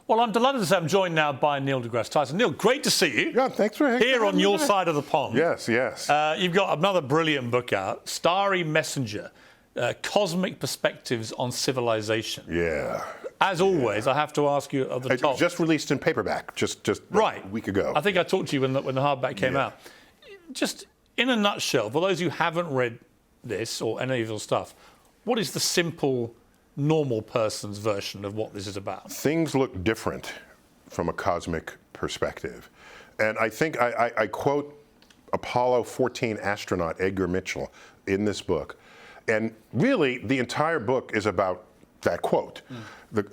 Well, I'm delighted to say I'm joined now by Neil deGrasse Tyson. Neil, great to see you. Yeah, thanks for here on your side of the pond. Yes, yes. You've got another brilliant book out, Starry Messenger, Cosmic Perspectives on Civilization. Yeah. As always, I have to ask you at the top. It was just released in paperback, just right. a week ago. I think I talked to you when the hardback came out. Just in a nutshell, for those who haven't read this or any of your stuff, what is the simple, normal person's version of what this is about? Things look different from a cosmic perspective. And I think I quote Apollo 14 astronaut Edgar Mitchell in this book. And really, the entire book is about that quote.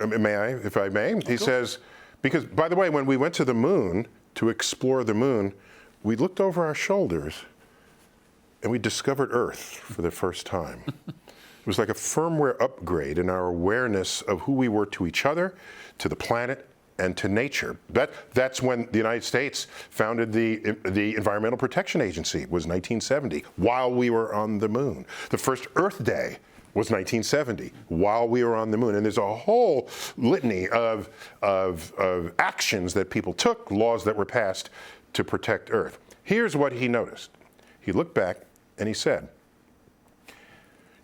May I, if I may? He says, because, by the way, when we went to the moon to explore the moon, we looked over our shoulders and we discovered Earth for the first time. It was like a firmware upgrade in our awareness of who we were to each other, to the planet, and to nature. That's when the United States founded the Environmental Protection Agency, was 1970, while we were on the moon. The first Earth Day was 1970, while we were on the moon. And there's a whole litany of actions that people took, laws that were passed to protect Earth. Here's what he noticed. He looked back and he said,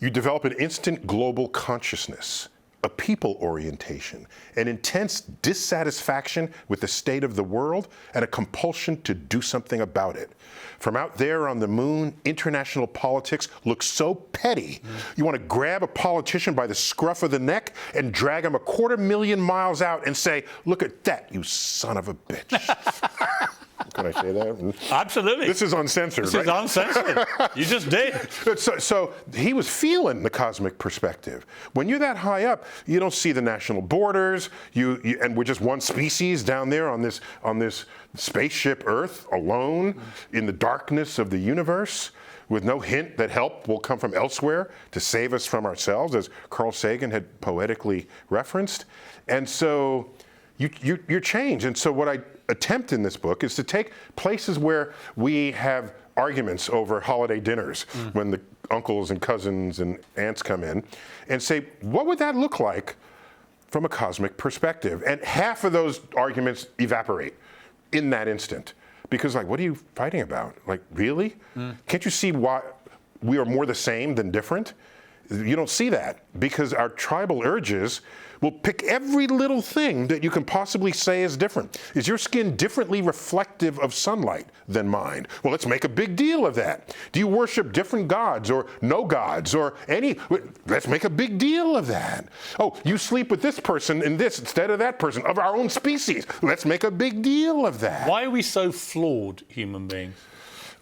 you develop an instant global consciousness, a people orientation, an intense dissatisfaction with the state of the world, and a compulsion to do something about it. From out there on the moon, international politics looks so petty. You want to grab a politician by the scruff of the neck and drag him 250,000 miles out and say, look at that, you son of a bitch. Can I say that? Absolutely. This is uncensored, This right? is uncensored. You just did. So he was feeling the cosmic perspective. When you're that high up, you don't see the national borders. And we're just one species down there on this spaceship Earth, alone in the darkness of the universe, with no hint that help will come from elsewhere to save us from ourselves, as Carl Sagan had poetically referenced. And so you're changed. And so what I attempt in this book is to take places where we have arguments over holiday dinners when the uncles and cousins and aunts come in, and say, what would that look like from a cosmic perspective? And half of those arguments evaporate in that instant. Because, like, what are you fighting about? Like, really? Can't you see why we are more the same than different? You don't see that because our tribal urges will pick every little thing that you can possibly say is different. Is your skin differently reflective of sunlight than mine? Well, let's make a big deal of that. Do you worship different gods or no gods or any? Let's make a big deal of that. Oh, you sleep with this person and this instead of that person of our own species. Let's make a big deal of that. Why are we so flawed human beings?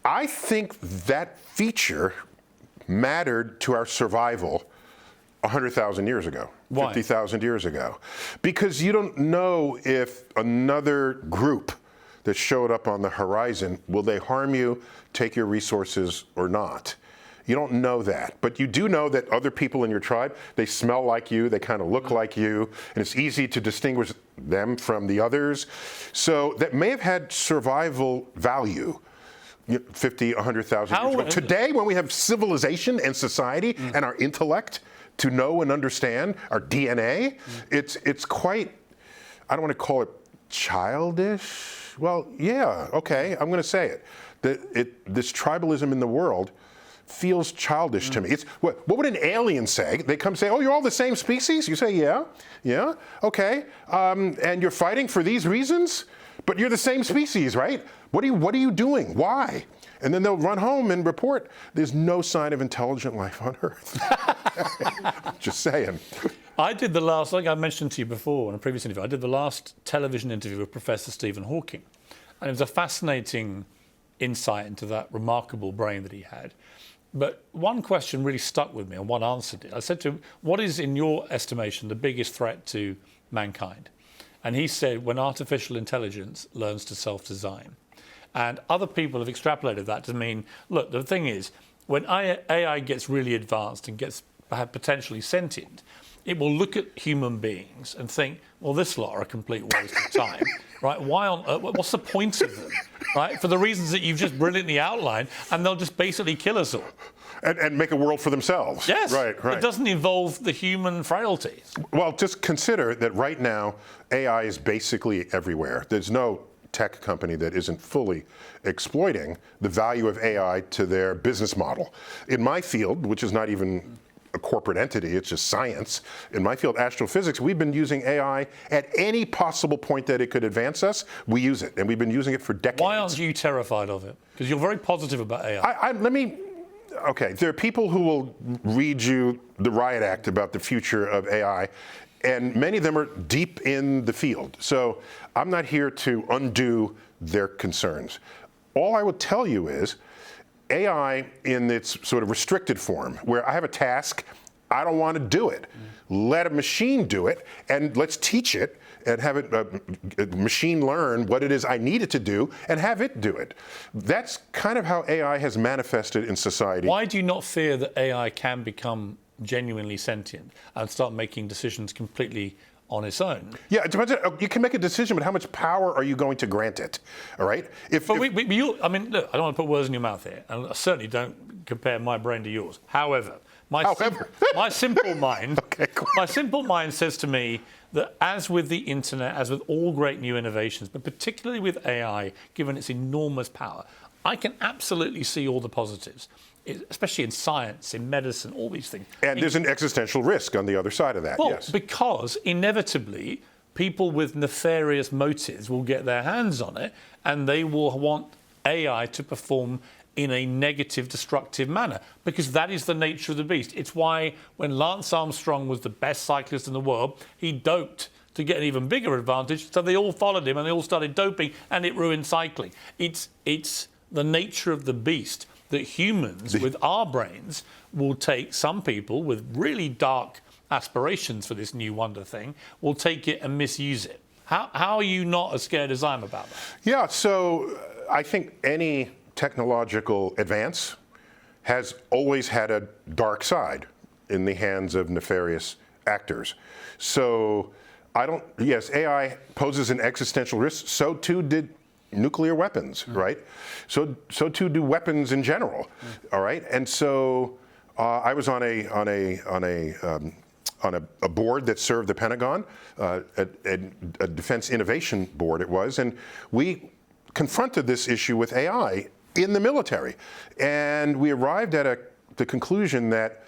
I think that feature mattered to our survival 100,000 years ago, 50,000 years ago. Because you don't know if another group that showed up on the horizon, will they harm you, take your resources or not? You don't know that. But you do know that other people in your tribe, they smell like you, they kind of look like you, and it's easy to distinguish them from the others. So that may have had survival value 50, 100,000 years ago. Today, when we have civilization and society and our intellect to know and understand our DNA, it's quite, I don't want to call it childish. Well, yeah, okay, I'm going to say it. This tribalism in the world feels childish to me. It's what would an alien say? They come say, oh, you're all the same species? You say, yeah, okay. And you're fighting for these reasons? But you're the same species, right? What are you doing? Why? And then they'll run home and report there's no sign of intelligent life on Earth. Just saying. I did the last, like I mentioned to you before in a previous interview, I did the last television interview with Professor Stephen Hawking. And it was a fascinating insight into that remarkable brain that he had. But one question really stuck with me and one answer did. I said to him, what is, in your estimation, the biggest threat to mankind? And he said, when artificial intelligence learns to self-design. And other people have extrapolated that to mean, look, the thing is, when AI gets really advanced and gets potentially sentient, it will look at human beings and think, well, this lot are a complete waste of time, right? Why on earth, what's the point of them, right? For the reasons that you've just brilliantly outlined, and they'll just basically kill us all. And make a world for themselves. Yes. Right. It doesn't involve the human frailties. Well, just consider that right now, AI is basically everywhere. There's no tech company that isn't fully exploiting the value of AI to their business model. In my field, which is not even a corporate entity, it's just science. In my field, astrophysics, we've been using AI at any possible point that it could advance us. We use it, and we've been using it for decades. Why aren't you terrified of it? Because you're very positive about AI. Okay, there are people who will read you the riot act about the future of AI, and many of them are deep in the field. So I'm not here to undo their concerns. All I will tell you is AI in its sort of restricted form, where I have a task, I don't want to do it. Let a machine do it, and let's teach it and have it machine learn what it is I need it to do and have it do it. That's kind of how AI has manifested in society. Why do you not fear that AI can become genuinely sentient and start making decisions completely on its own? Yeah, it depends. You can make a decision, but how much power are you going to grant it? All right. Look, I don't want to put words in your mouth here, and I certainly don't compare my brain to yours. However, my simple mind, my simple mind says to me that as with the internet, as with all great new innovations, but particularly with AI, given its enormous power, I can absolutely see all the positives, especially in science, in medicine, all these things. And there's an existential risk on the other side of that, well, yes. Because inevitably, people with nefarious motives will get their hands on it, and they will want AI to perform in a negative, destructive manner, because that is the nature of the beast. It's why when Lance Armstrong was the best cyclist in the world, he doped to get an even bigger advantage, so they all followed him and they all started doping, and it ruined cycling. It's the nature of the beast that humans with our brains will take. Some people with really dark aspirations for this new wonder thing will take it and misuse it. How are you not as scared as I am about that? Yeah, so I think any technological advance has always had a dark side in the hands of nefarious actors. So yes, AI poses an existential risk. So too did nuclear weapons, right? So too do weapons in general, all right? And so I was on a board that served the Pentagon, a defense innovation board it was, and we confronted this issue with AI in the military. And we arrived at the conclusion that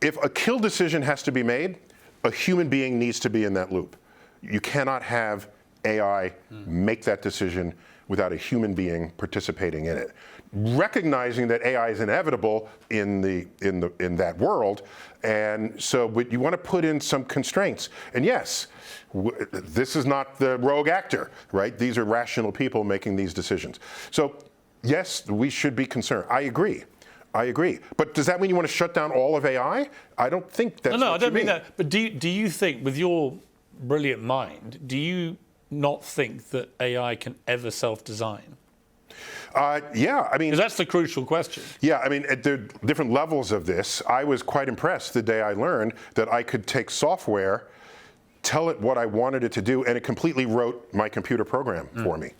if a kill decision has to be made, a human being needs to be in that loop. You cannot have AI make that decision without a human being participating in it. Recognizing that AI is inevitable in that world, and so but you want to put in some constraints. And yes, this is not the rogue actor, right? These are rational people making these decisions. So yes, we should be concerned. I agree. But does that mean you want to shut down all of AI? I don't think that's No, what I don't you mean that. But do you think, with your brilliant mind, do you not think that AI can ever self-design? Yeah, I mean... Because that's the crucial question. Yeah, I mean, there are different levels of this. I was quite impressed the day I learned that I could take software, tell it what I wanted it to do, and it completely wrote my computer program for me.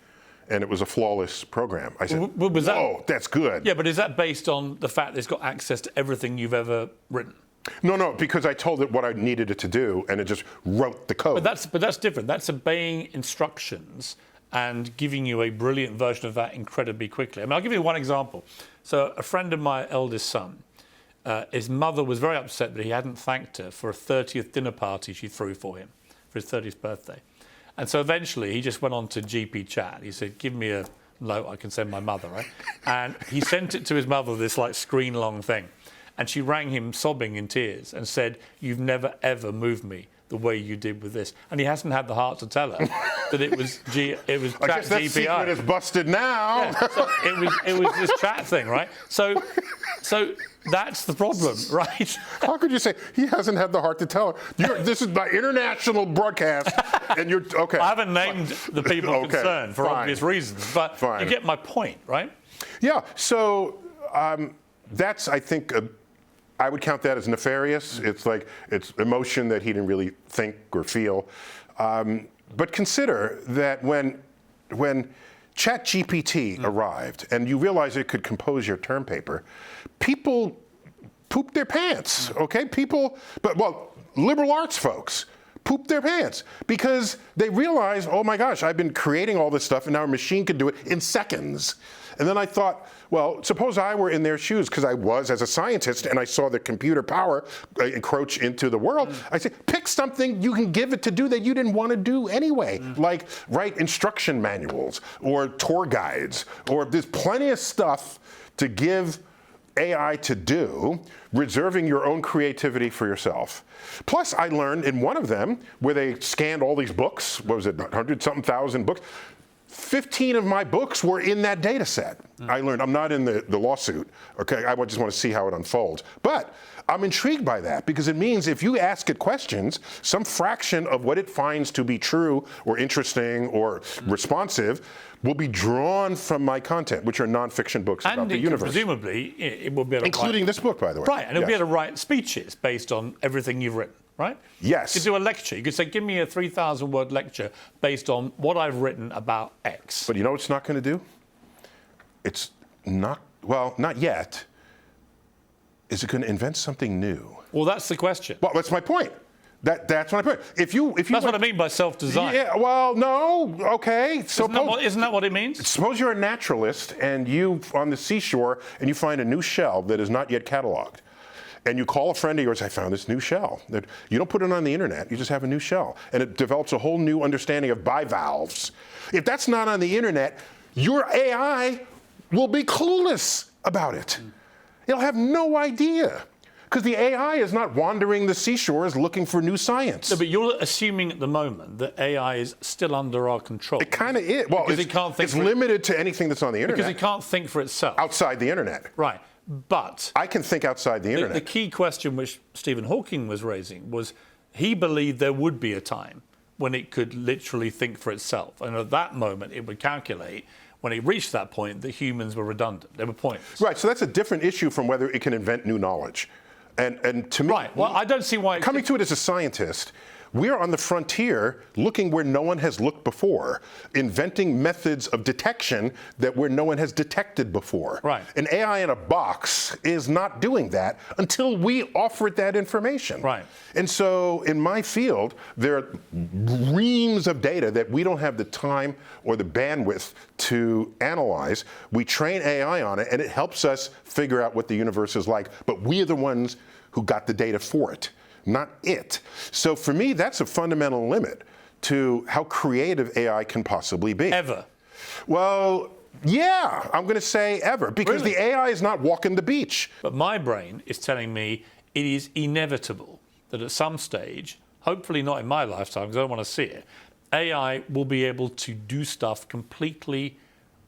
And it was a flawless program. I said, "Oh, that's good." Yeah, but is that based on the fact that it's got access to everything you've ever written? No, because I told it what I needed it to do, and it just wrote the code. But that's different. That's obeying instructions and giving you a brilliant version of that incredibly quickly. I mean, I'll give you one example. So a friend of my eldest son, his mother was very upset that he hadn't thanked her for a 30th dinner party she threw for him for his 30th birthday. And so eventually he just went on to GP chat. He said, "Give me a note I can send my mother," right? And he sent it to his mother, this like screen long thing. And she rang him sobbing in tears and said, "You've never ever moved me the way you did with this." And he hasn't had the heart to tell her that it was I guess that secret is busted now. Yeah, so it was this chat thing, right? So that's the problem, right? How could you say he hasn't had the heart to tell her? This is my international broadcast, and you're okay. I haven't named the people concerned for obvious reasons, but you get my point, right? Yeah. So that's, I think, I would count that as nefarious. It's like it's emotion that he didn't really think or feel. But consider that when ChatGPT arrived and you realize it could compose your term paper, people pooped their pants, okay? Liberal arts folks pooped their pants because they realized, oh my gosh, I've been creating all this stuff and now a machine can do it in seconds. And then I thought, well, suppose I were in their shoes, because I was as a scientist and I saw the computer power encroach into the world. I said, pick something you can give it to do that you didn't want to do anyway, like write instruction manuals or tour guides, or there's plenty of stuff to give AI to do, reserving your own creativity for yourself. Plus, I learned in one of them, where they scanned all these books, what was it, 100-something thousand books, 15 of my books were in that data set. I learned, I'm not in the lawsuit, okay? I just want to see how it unfolds. But I'm intrigued by that, because it means if you ask it questions, some fraction of what it finds to be true or interesting or responsive will be drawn from my content, which are nonfiction books about the universe. And presumably, it will be able to including this book, by the way. Right, and it'll be able to write speeches based on everything you've written, right? Yes. You could do a lecture. You could say, give me a 3,000-word lecture based on what I've written about X. But you know what it's not going to do? It's not, well, not yet. Is it going to invent something new? Well, that's the question. Well, that's my point. That's my point. If you that's what I mean by self-design. Yeah. Well, no. Okay. So isn't that what it means? Suppose you're a naturalist and you on the seashore and you find a new shell that is not yet cataloged, and you call a friend of yours. I found this new shell. That you don't put it on the internet. You just have a new shell, and it develops a whole new understanding of bivalves. If that's not on the internet, your AI will be clueless about it. It'll have no idea. Because the AI is not wandering the seashores looking for new science. No, but you're assuming at the moment that AI is still under our control. It kind of is. Well, it's limited to anything that's on the internet. Because it can't think for itself. Outside the internet. Right. But I can think outside the internet. The key question which Stephen Hawking was raising was he believed there would be a time when it could literally think for itself. And at that moment, it would calculate, when it reached that point, that humans were redundant. They were pointless. Right. So that's a different issue from whether it can invent new knowledge. And to me, right. Well, I don't see why. Coming to it as a scientist, we're on the frontier looking where no one has looked before, inventing methods of detection where no one has detected before. Right. An AI in a box is not doing that until we offer it that information. Right. And so in my field, there are reams of data that we don't have the time or the bandwidth to analyze. We train AI on it, and it helps us figure out what the universe is like, but we are the ones who got the data for it, not it. So for me, that's a fundamental limit to how creative AI can possibly be. Ever? Well, yeah, I'm going to say ever, because the AI is not walking the beach. But my brain is telling me it is inevitable that at some stage, hopefully not in my lifetime, because I don't want to see it, AI will be able to do stuff completely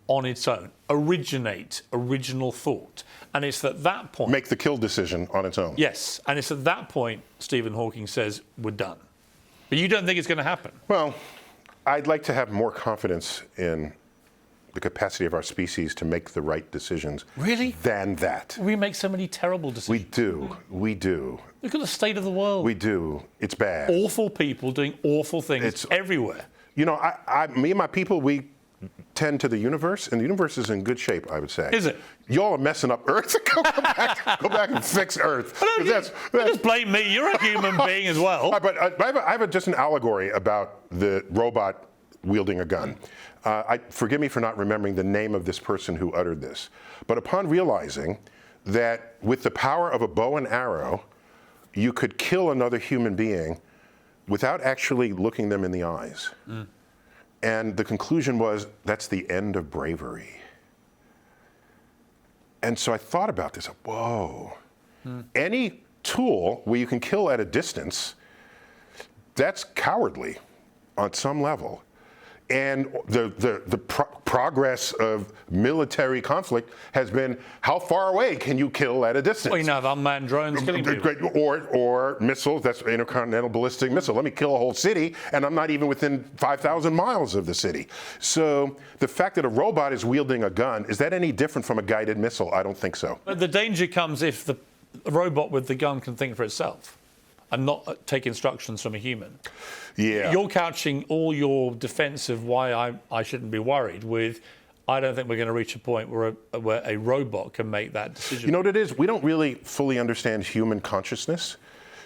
on its own, originate original thought. And it's at that point... Make the kill decision on its own. Yes, and it's at that point, Stephen Hawking says, we're done. But you don't think it's going to happen? Well, I'd like to have more confidence in the capacity of our species to make the right decisions. Really? Than that. We make so many terrible decisions. We do. We do. Look at the state of the world. We do. It's bad. Awful people doing awful things. It's everywhere. You know, me and my people, we tend to the universe, and the universe is in good shape, I would say. Is it? Y'all are messing up Earth. go back and fix Earth. Don't just blame me. You're a human being as well. But I have just an allegory about the robot wielding a gun. Forgive me for not remembering the name of this person who uttered this. But upon realizing that with the power of a bow and arrow, you could kill another human being without actually looking them in the eyes. And the conclusion was, that's the end of bravery. And so I thought about this. Whoa. Any tool where you can kill at a distance, that's cowardly on some level. And the progress of military conflict has been, how far away can you kill at a distance? Well, you know, unmanned drones killing people. Or missiles, that's an intercontinental ballistic missile. Let me kill a whole city, and I'm not even within 5,000 miles of the city. So the fact that a robot is wielding a gun, is that any different from a guided missile? I don't think so. But the danger comes if the robot with the gun can think for itself. and not take instructions from a human. Yeah. You're couching all your defense of why I shouldn't be worried with, I don't think we're going to reach a point where a robot can make that decision. You know what it is? We don't really fully understand human consciousness.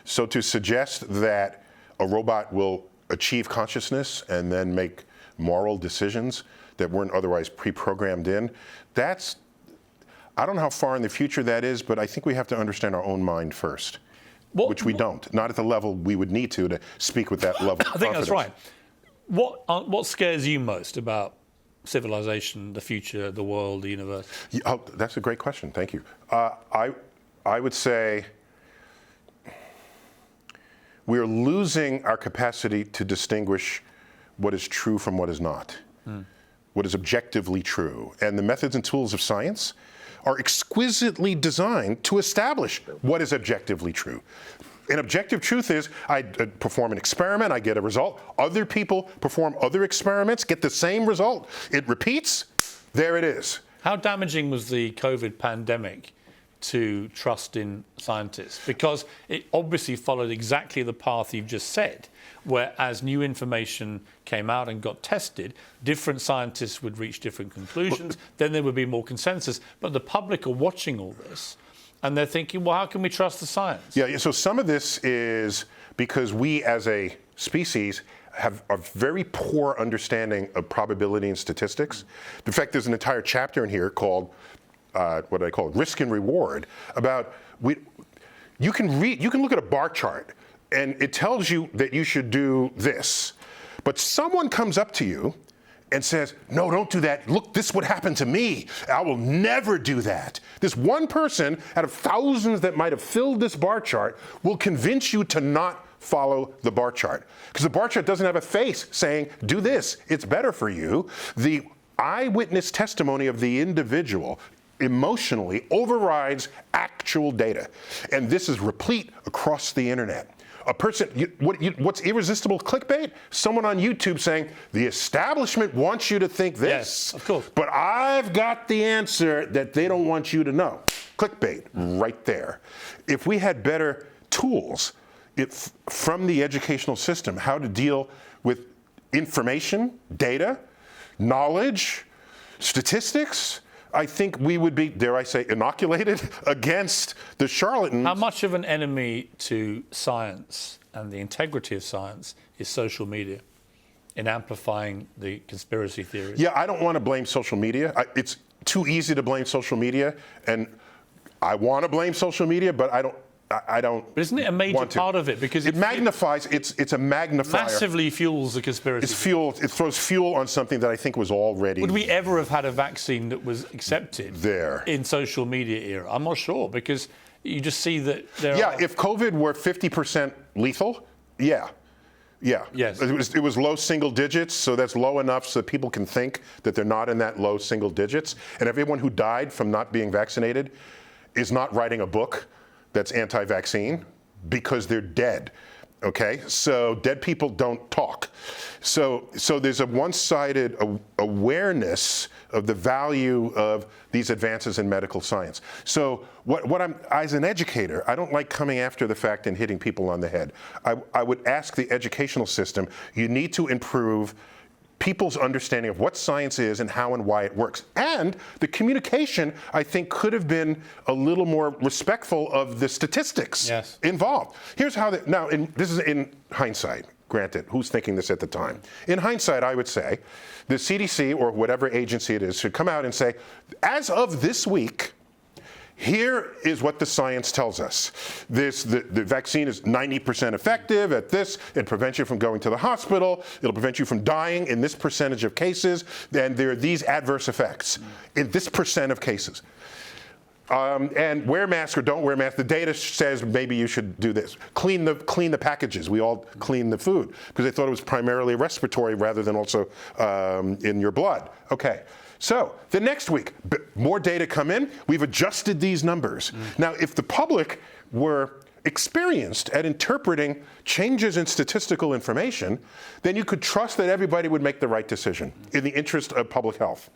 So to suggest that a robot will achieve consciousness and then make moral decisions that weren't otherwise pre-programmed in, I don't know how far in the future that is, but I think we have to understand our own mind first, which we don't. Not at the level we would need to speak with that level of I think confidence. that's right. What scares you most about civilization, the future, the world, the universe? Oh, that's a great question. Thank you. I would say we're losing our capacity to distinguish what is true from what is not, what is objectively true. And the methods and tools of science are exquisitely designed to establish what is objectively true. And objective truth is, I perform an experiment, I get a result. Other people perform other experiments, get the same result. It repeats, there it is. How damaging was the COVID pandemic to trust in scientists? Because it obviously followed exactly the path you've just said, where as new information came out and got tested, different scientists would reach different conclusions, then there would be more consensus. But the public are watching all this, and they're thinking, well, how can we trust the science? Yeah, so some of this is because we as a species have a very poor understanding of probability and statistics. In fact, there's an entire chapter in here called, what do I call it, risk and reward, about you can look at a bar chart and it tells you that you should do this, but someone comes up to you and says, no, don't do that. Look, this would happen to me. I will never do that. This one person out of thousands that might have filled this bar chart will convince you to not follow the bar chart. Because the bar chart doesn't have a face saying, do this, it's better for you. The eyewitness testimony of the individual emotionally overrides actual data. And this is replete across the internet. A person, what's irresistible clickbait? Someone on YouTube saying, the establishment wants you to think this. Yes, of course. But I've got the answer that they don't want you to know. Clickbait, right there. If we had better tools from the educational system, how to deal with information, data, knowledge, statistics, I think we would be, dare I say, inoculated against the charlatans. How much of an enemy to science and the integrity of science is social media in amplifying the conspiracy theories? Yeah, I don't want to blame social media. It's too easy to blame social media, and I want to blame social media, but I don't. But isn't it a major part of it? Because it magnifies. It's a magnifier. Massively fuels the conspiracy. It's fuel. It throws fuel on something that I think was already. Would we ever have had a vaccine that was accepted there in social media era? I'm not sure, because you just see that there. Yeah, if COVID were 50% lethal, yeah. Yes. It was low single digits, so that's low enough so that people can think that they're not in that low single digits. And everyone who died from not being vaccinated is not writing a book that's anti-vaccine because they're dead. Okay, so dead people don't talk. So there's a one-sided awareness of the value of these advances in medical science. So what I'm, as an educator, I don't like coming after the fact and hitting people on the head. I would ask the educational system, you need to improve people's understanding of what science is and how and why it works. And the communication, I think, could have been a little more respectful of the statistics involved. Here's how, this is in hindsight, granted, who's thinking this at the time? In hindsight, I would say, the CDC or whatever agency it is should come out and say, as of this week, here is what the science tells us. The vaccine is 90% effective at this. It prevents you from going to the hospital. It'll prevent you from dying in this percentage of cases. And there are these adverse effects in this percent of cases. And wear mask or don't wear mask. The data says maybe you should do this. Clean the packages. We all clean the food because they thought it was primarily respiratory rather than also in your blood. Okay. So the next week, more data come in. We've adjusted these numbers. Now, if the public were experienced at interpreting changes in statistical information, then you could trust that everybody would make the right decision in the interest of public health.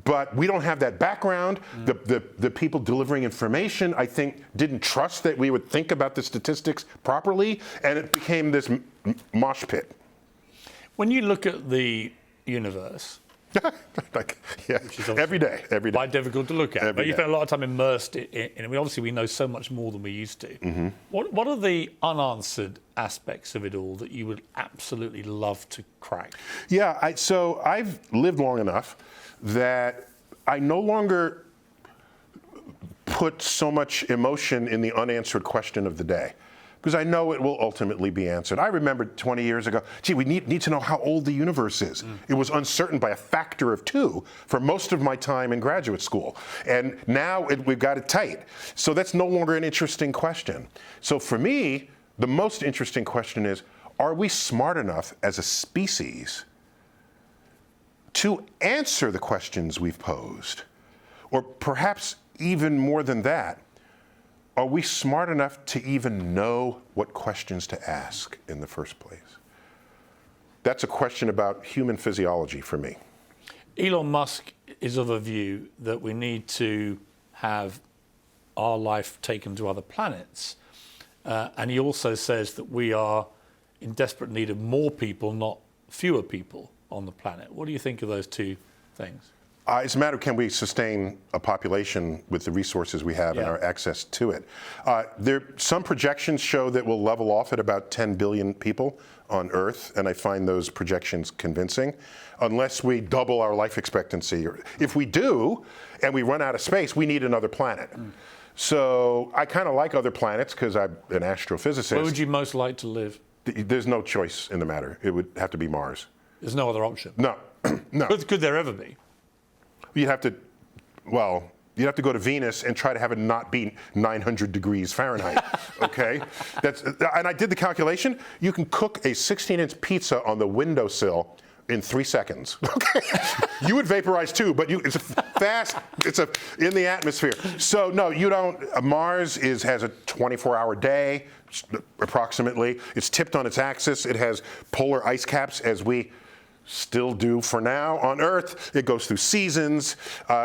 but we don't have that background. The people delivering information, I think, didn't trust that we would think about the statistics properly, and it became this mosh pit. When you look at the universe, Like, yeah, every day. quite difficult to look at, Every but you day. spend a lot of time immersed in it. Obviously, we know so much more than we used to. What are the unanswered aspects of it all that you would absolutely love to crack? Yeah, so I've lived long enough that I no longer put so much emotion in the unanswered question of the day, because I know it will ultimately be answered. I remember 20 years ago, gee, we need to know how old the universe is. It was uncertain by a factor of 2 for most of my time in graduate school. And now we've got it tight. So that's no longer an interesting question. So for me, the most interesting question is, are we smart enough as a species to answer the questions we've posed? Or perhaps even more than that, are we smart enough to even know what questions to ask in the first place? That's a question about human physiology for me. Elon Musk is of a view that we need to have our life taken to other planets. And he also says that we are in desperate need of more people, not fewer people on the planet. What do you think of those two things? It's a matter of, can we sustain a population with the resources we have and our access to it? Some projections show that we'll level off at about 10 billion people on Earth, and I find those projections convincing, unless we double our life expectancy. If we do, and we run out of space, we need another planet. So I kind of like other planets because I'm an astrophysicist. Where would you most like to live? There's no choice in the matter. It would have to be Mars. There's no other option. No, no. Could there ever be? You'd have to go to Venus and try to have it not be 900 degrees Fahrenheit, okay? And I did the calculation. You can cook a 16-inch pizza on the windowsill in 3 seconds, okay? You would vaporize too, but it's fast, in the atmosphere. So no, you don't. Mars has a 24-hour day, approximately. It's tipped on its axis. It has polar ice caps, as we still do for now on Earth. It goes through seasons.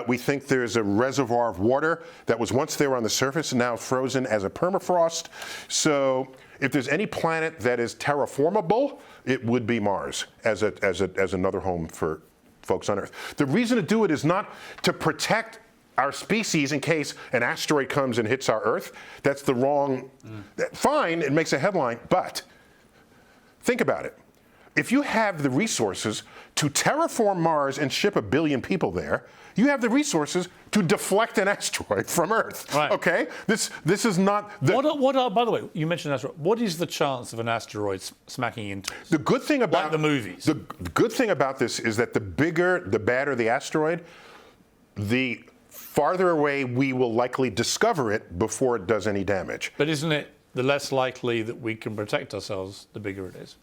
We think there's a reservoir of water that was once there on the surface and now frozen as a permafrost. So if there's any planet that is terraformable, it would be Mars as another home for folks on Earth. The reason to do it is not to protect our species in case an asteroid comes and hits our Earth. That's the wrong. Fine, it makes a headline, but think about it. If you have the resources to terraform Mars and ship 1 billion people there, you have the resources to deflect an asteroid from Earth. Right. Okay? This is not the. What are, by the way, you mentioned asteroid. What is the chance of an asteroid smacking into us? The good thing about like the movies. The good thing about this is that the bigger, the badder the asteroid, the farther away we will likely discover it before it does any damage. But isn't it the less likely that we can protect ourselves, the bigger it is?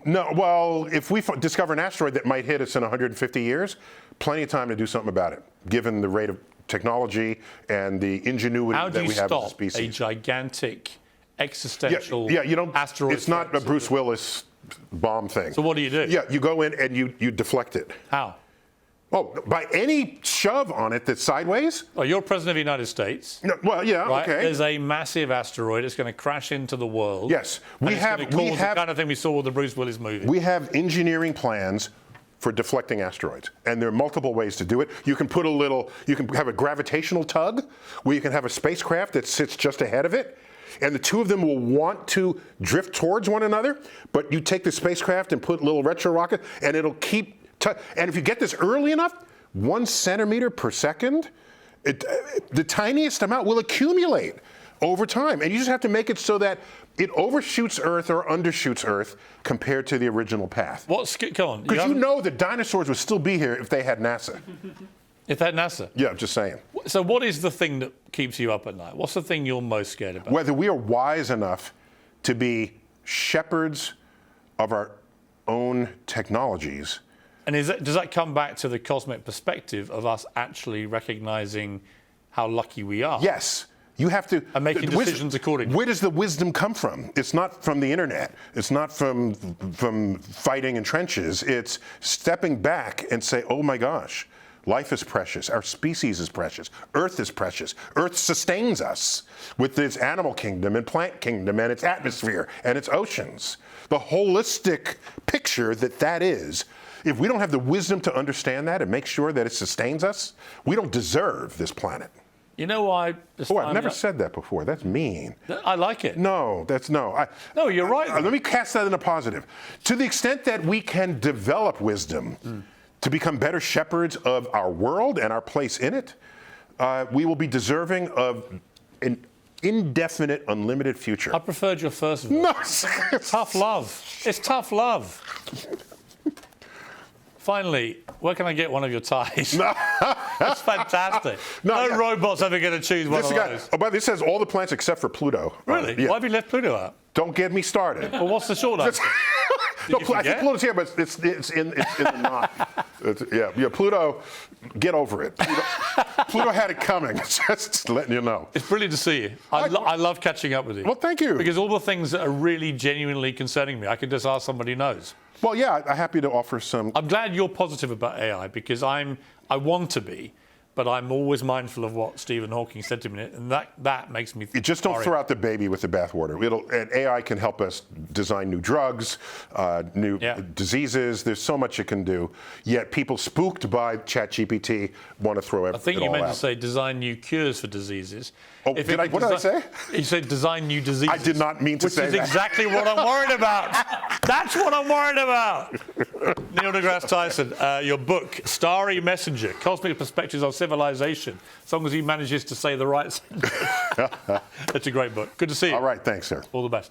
No. Well, if we discover an asteroid that might hit us in 150 years, plenty of time to do something about it, given the rate of technology and the ingenuity that we have as a species. How do you stop a gigantic existential asteroid? It's not a Bruce Willis bomb thing. So what do you do? Yeah, you go in and you deflect it. How? Oh, by any shove on it that's sideways? Well, you're President of the United States. No, well, yeah, right? okay. There's a massive asteroid. It's going to crash into the world. Yes, we have the kind of thing we saw with the Bruce Willis movie. We have engineering plans for deflecting asteroids, and there are multiple ways to do it. You can you can have a gravitational tug, where you can have a spacecraft that sits just ahead of it, and the two of them will want to drift towards one another, but you take the spacecraft and put little retro rocket, and it'll keep. And if you get this early enough, 1 centimeter per second, the tiniest amount will accumulate over time. And you just have to make it so that it overshoots Earth or undershoots Earth compared to the original path. Come on. Because you know that dinosaurs would still be here if they had NASA. If they had NASA? Yeah, I'm just saying. So what is the thing that keeps you up at night? What's the thing you're most scared about? Whether we are wise enough to be shepherds of our own technologies. And does that come back to the cosmic perspective of us actually recognizing how lucky we are? Yes. You have to. And making decisions accordingly. Where does the wisdom come from? It's not from the internet. It's not from fighting in trenches. It's stepping back and say, oh my gosh, life is precious. Our species is precious. Earth is precious. Earth sustains us with its animal kingdom and plant kingdom and its atmosphere and its oceans. The holistic picture that is, if we don't have the wisdom to understand that and make sure that it sustains us, we don't deserve this planet. You know why? Oh, I've never said that before. That's mean. I like it. No, No, you're right. Let me cast that in a positive. To the extent that we can develop wisdom to become better shepherds of our world and our place in it, we will be deserving of an indefinite, unlimited future. I preferred your first verse. No. Tough love. It's tough love. Finally, where can I get one of your ties? No. That's fantastic. No robot's ever going to choose one of those. Oh, but this says all the planets except for Pluto. Really? Yeah. Why have you left Pluto out? Don't get me started. Well, what's the short answer? No, I think Pluto's here, but it's in the knot. Yeah, Pluto, get over it. Pluto had it coming. Just letting you know. It's brilliant to see you. I love catching up with you. Well, thank you. Because all the things that are really genuinely concerning me, I can just ask somebody who knows. Well, yeah, I'm happy to offer some. I'm glad you're positive about AI because I want to be, but I'm always mindful of what Stephen Hawking said to me, and that makes me. Just don't throw out the baby with the bathwater. And AI can help us design new drugs, new diseases. There's so much it can do. Yet people spooked by ChatGPT want to throw everything. I think you meant to say design new cures for diseases. Oh, what did I say? You said design new diseases. I did not mean to say that. Which is exactly what I'm worried about. That's what I'm worried about. Neil deGrasse Tyson, your book, Starry Messenger, Cosmic Perspectives on Civilization, as long as he manages to say the right thing. That's a great book. Good to see you. All right, thanks, sir. All the best.